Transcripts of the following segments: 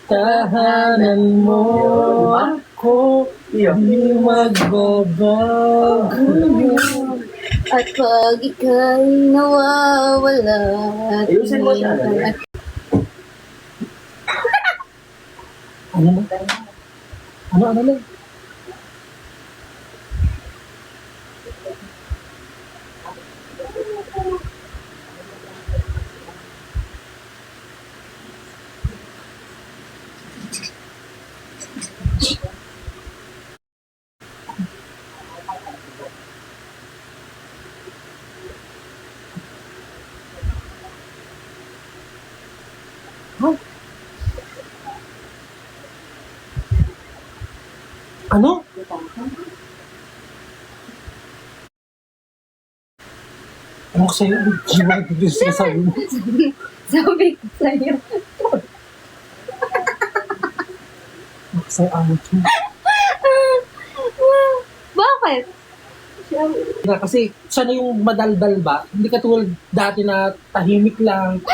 tahanan mo ako, di magbabago. At pag ika'y nawawala, Ayusin mo siya. Ano mo? Ano lang? Huh? Ano? Ano ko sa'yo? Jiwa ko din sinasabi mo. sabi ko sa'yo. Ano ko sa'yo, amot mo. Bakit? Kasi siya na yung madaldal ba? Hindi katulad dati na tahimik lang.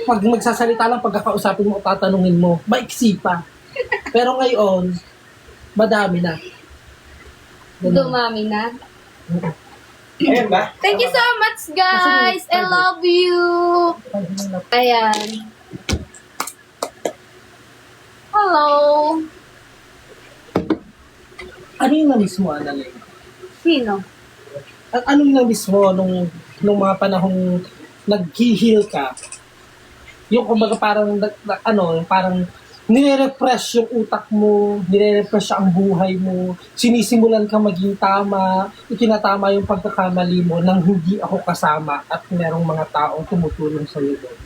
Pag magsasalita lang, pagkakausapin mo o tatanungin mo, maiksi pa. Pero ngayon, madami na. Ganun. Dumami na. Ayan ba? Thank you so much, guys. I love you. Ayan. Hello. Ano yung na-miss mo, Annalyn? Sino? At ano yung na-miss mo nung mga panahong nag-heal ka? Yung kumbaga parang, parang nire-refresh yung utak mo, nire-refresh ang buhay mo, sinisimulan ka maging tama, itinatama yung pagkakamali mo nang hindi ako kasama at merong mga taong tumutulong sa iyo doon.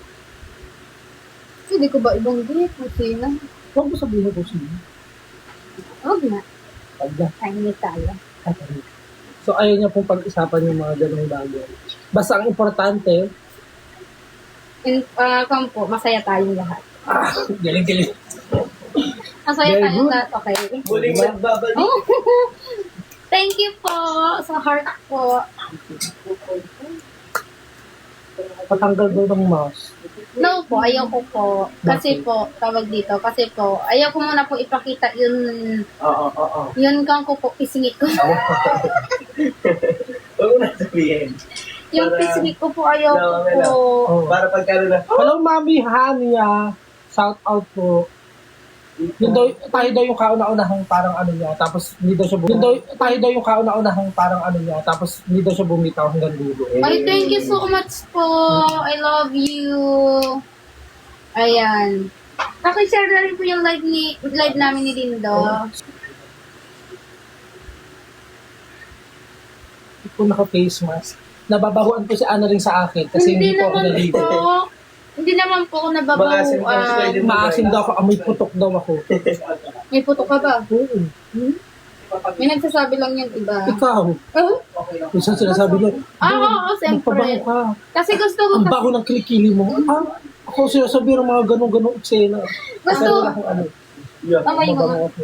Hindi ko ba ibang date? Sino? Huwag mo sabihin ko sino. Huwag na. Huwag na. Tahimik tayo. So ayaw niya pong pag-isapan yung mga ganong bagay. Basta ang importante, Kampo, masaya tayong lahat. galing-galing. Masaya Very tayong good. lahat, okay? Muling nagbabalik. Oh. Thank you po sa heart po. Patanggal daw ng mouse. No po, ayaw ko po. Kasi po, tawag dito, kasi po, ayaw ko muna po ipakita yun, Oo. yun kang ko po, pisingit ko. Huwag mo na sabihin. Yung Para- pisingit ko po, ayaw ko Okay po. lang. Oh. Para pagkano na. Hello, Mami Hania. Shout out po. Yun daw, tayo daw yung kauna-unahang parang ano niya, tapos hindi daw siya tayo daw yung kauna-unahang parang ano niya, tapos hindi daw siya bumitaw hanggang dulo. Ay, thank you so much po. I love you. Ayan. Pakishare na rin po yung live namin ni Lindo. Hindi po naka-face mask. Nababahuan po si Ana rin sa akin kasi hindi po ako naman naligo. po. Hindi naman po ako Maasim nababahuan. ka, pwede mo. Maasim daw ako, amoy putok daw ako. May puto ka ba? Oo. May nagsasabi lang yung iba. Ikaw, Oh? minsan sinasabi niyo, Oo, siyempre. magpabango ka. Kasi gusto ko Ang kasi. baho ng kilikili mo. Ako sinasabi ng mga ganong-ganong eksena. Kasi Gusto- wala akong ano. Yeah. Amay mo. Mabango ako.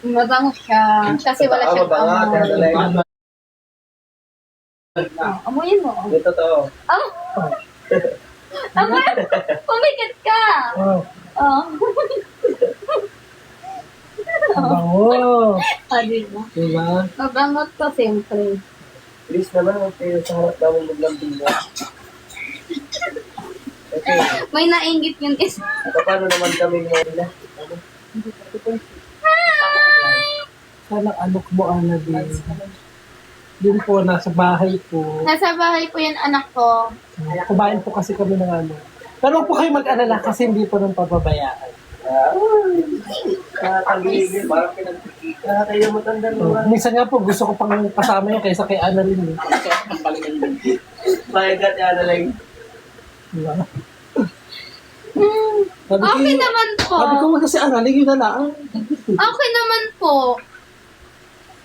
Mabango siya. Kasi wala siyang Mabanga, amoy. talaga. Oh, amoyin mo. Ito to. Oh, amoy. Pumikit ka. Oh, Oh. ang bango. Sabi mo. Diba? Mabangot ko, siyempre. Please naman, huwag kayo sa harap daw mong maglambing na. Okay. May nainggit yun is. Paano naman kami ngayon? Sana anak mo, Ana, din. Yun po, nasa bahay po. Nasa bahay po yan, anak ko. Kumain po kasi kami ng ano. Pero huwag po kayo mag-alala kasi hindi po nang pababayaan. Nakakagigil. Parang pinagpikita. Nakakayo matanda naman. Minsan nga po, gusto ko pang kasama yun kaysa kay Ana rin. Eh. My God, ano lang. Diba? Hmm. Sabi ko, Okay naman po. Sabi ko kasi Ana, yun na lang. Okay naman po.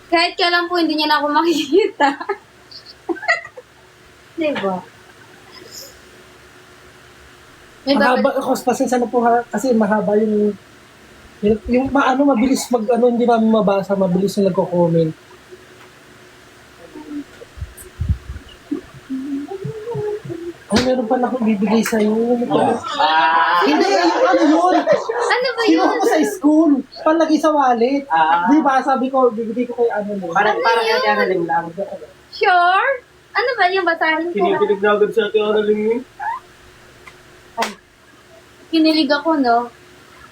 Kahit kailan po hindi niya na ako makikita. Diba? May Mahaba, pasensya na po ha, kasi mahaba yung maano, mabilis hindi namin mabasa, mabilis yung nagko-comment. Ay, meron pala akong bibigay sa'yo. Hindi, yung ano yun? Ano Kinuha ko sa school. Palagi sa wallet. Ah. Di ba? Sabi ko, bibigay ko kay ano mo. Parang kay Ate Annalyn lang. Sure? Ano ba yung basahin ko? Kinikilig na agad sa Ate Annalyn eh. Kinilig ako, no?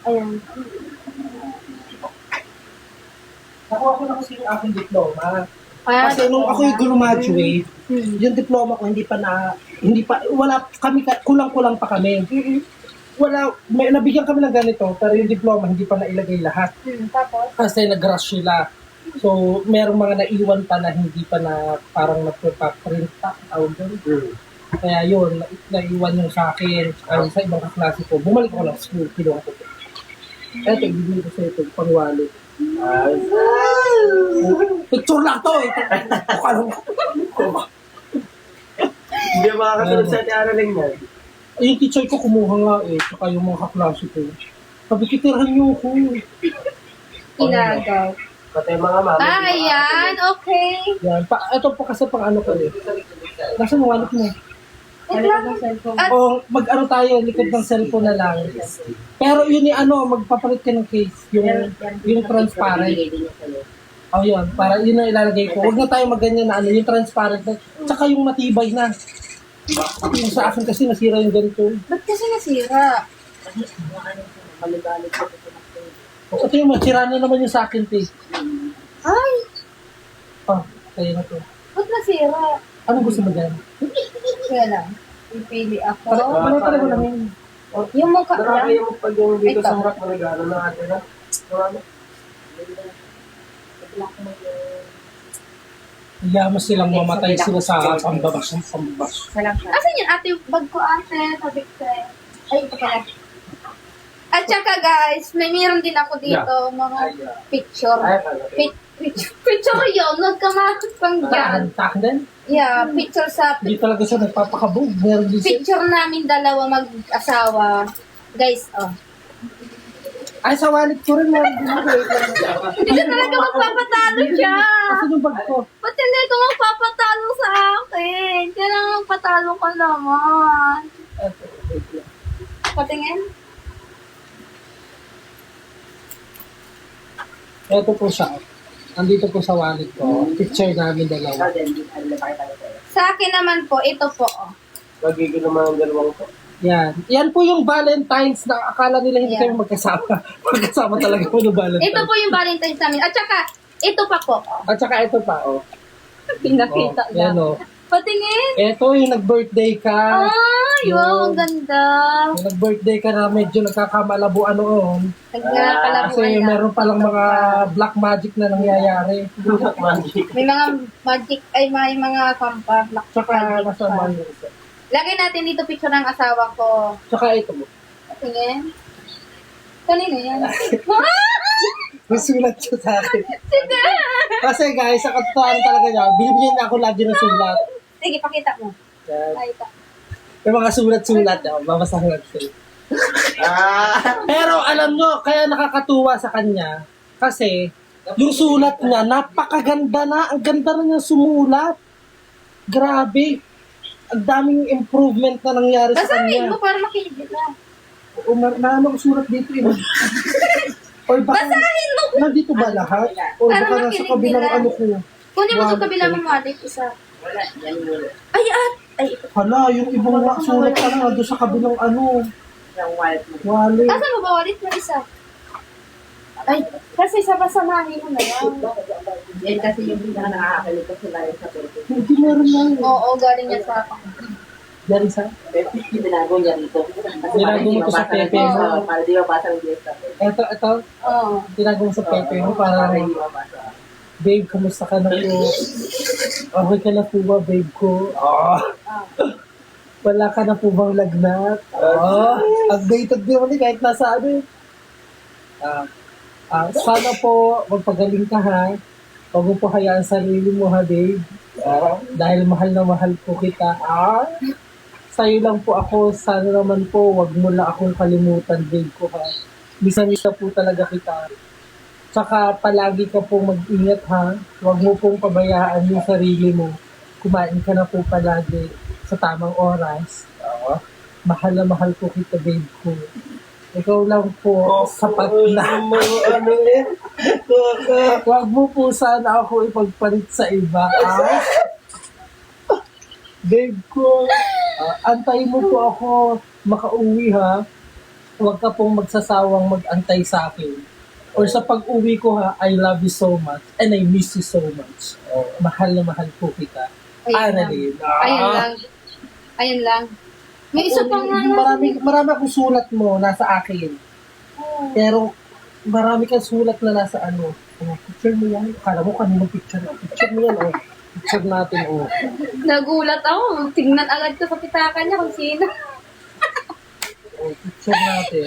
Ayan. Nakuha ko na kasi yung aking diploma. Ah, Kasi nung ako yung graduate, Hmm. yung diploma ko wala kami, kulang-kulang pa kami. Nabigyan kami ng ganito, pero yung diploma hindi pa nailagay lahat. Tapos? Kasi nag-rush sila. So, merong mga naiwan pa na hindi pa na parang nagpa-print out doon. Kaya yun, naiwan yung sa akin, ay sa ibang kaklase ko. Bumalik ako ng school, kinuha ko. Eto, ibigay ko sa ito, pang-wallet. Picture lang to eh. Hindi makakasunod sa Ate Annalyn yan. Yung teacher ko kumuha nga eh, saka yung mga kaklase ko. Sabi, kitirahan niyo ako. Inagaw. Pati yung mga mama. Ah, ayan. Okay. Yan. Ito po kasi pang ano ko eh. Nasa mo, wallet mo. At, O mag-ano tayo, likod ng cellphone na lang. Pero yun yung ano, magpapalit ka ng case. Yung transparent. Oh yun, para yun ang ilalagay ko. Huwag na tayo magganyan na ano, yung transparent na. Tsaka yung matibay na. Yung sa akin kasi nasira yung ganito. ba't kasi nasira? Ito yung masira na naman yung sa akin, te. Ay, Oh, kaya na to. ba't nasira? Anong gusto mo dyan? Kaya lang. Pipili ako. Pare-pareho lang yun. Yung mukha Nakakaya lang. mo pag yung dito Ito. sa harap mo regalo ng ate na. Ano? Yamas silang mamatay sila sa pambabas ng pambabas. Asan yun, ate? Bag ko, ate. Sabi ko sa'yo. Ay, ito pala. At saka guys, meron din ako dito mga picture. Ay, pala. Picture yun, huwag ka makakapang dyan. Takan din. Yeah, picture sa Hindi talaga siya nagpapakabog. Meron din siya. picture namin dalawa mag-asawa. Guys, oh. Ay, sa wallet ko rin. Meron din ako. Hindi ka talaga magpapatalo siya. Kasi yung bag ko. Ba't hindi ka magpapatalo sa akin? Kaya lang magpatalo ka naman. Patingin? Ito po siya. Andito po sa wallet ko. Picture namin dalawa. Sa akin naman po, ito po. Oh. Magiging naman ang dalawang to. Yan. Yan po yung Valentine's na akala nila hindi Yeah. kami magkasama. Magkasama talaga po yung Valentine's. Ito po yung Valentine's namin. At saka, ito pa po. Oh. At saka ito pa, oh. Pinakita Yan, na. oh. Patingin. Ito yung nag-birthday ka. Ay, wow, ang ganda. Yung nag-birthday ka na medyo nagkakamalabuan noon. Nagkakalabuan Kasi na. meron palang mga black magic na nangyayari. Magic. May mga magic, ay may mga kampa. Black Tsaka magic masama pa. yun. Lagay natin dito picture ng asawa ko. Tsaka ito mo. Tingin. Kanino yan? May sulat siya sa akin. Sige! Kasi guys, sa katotohanan talaga niya, binibigyan niya ako lagi ng sulat. Sige, pakita mo. Yan. Pakita. May mga sulat-sulat niya. Babasahin natin. Pero alam nyo, kaya nakakatuwa sa kanya. Kasi, yung sulat niya, napakaganda na. Ang ganda na niya sumulat. Grabe. Ang daming improvement na nangyari sa Basahin kanya. mo para makinig ka. O, naano ko sulat dito eh. Or baka, Basahin mo! nandito ba lahat? O Para baka nasa makinig kabilang nila. ano ko. Kunin mo sa Wow, kabila okay. mong wallet, isa. Ay, ay, Hala, yung ibang sulat pa na doon sa kabilang ano. Wallet. asan mo ba wallet mo isa? Ay, kasi sabasamahin mo na yan. Yan kasi yung pinaka nakakalito sila yung sa pwede. Hindi meron na yun. Oo, galing yan sa akin. Dari sa? Binago niya rito. Binago mo to sa Pepe mo. Para di mabasa ng Diyos. Ito, Oo. tinagawa mo sa Pepe mo para, hindi mabasa. babe, kamusta ka na po? Okay ka na po ba, babe ko? Oh. Wala ka na po bang lagnat? Oh. Updated din naman kahit nasa ano eh. Sana po, magpagaling ka ha. Huwag mo po hayaan sarili mo ha, babe. Dahil mahal na mahal po kita. Sa'yo lang po ako. Sana naman po, huwag mo lang akong kalimutan, babe ko ha. Misa-misa po talaga kita. Tsaka palagi ka po mag-ingat ha. Huwag mo pong pabayaan yung sarili mo. Kumain ka na po palagi sa tamang oras. Mahal na mahal po kita, babe ko. Ikaw lang po, sapat na. Ano eh? Huwag mo po sana ako ipagpalit sa iba. Ah? Babe ko, antayin mo po ako makauwi ha. Huwag ka pong magsasawang mag-antay sa akin. Or sa pag-uwi ko ha, I love you so much and I miss you so much. Mahal na mahal po kita. Annalyn. Ayun lang. Ayun lang. May isa pa nga. Marami akong sulat mo nasa akin. Pero marami kang sulat na nasa ano. Picture mo yan. Kala mo kaninong picture mo. Picture mo yan, oh. Picture natin, oh. Nagulat ako. Tingnan agad ko sa pitakan niya kung sino. Oh, picture natin.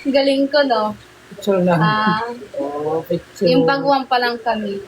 Galing ko, no? Picture natin. Ah, Oh, picture. yung baguhan pa lang kami.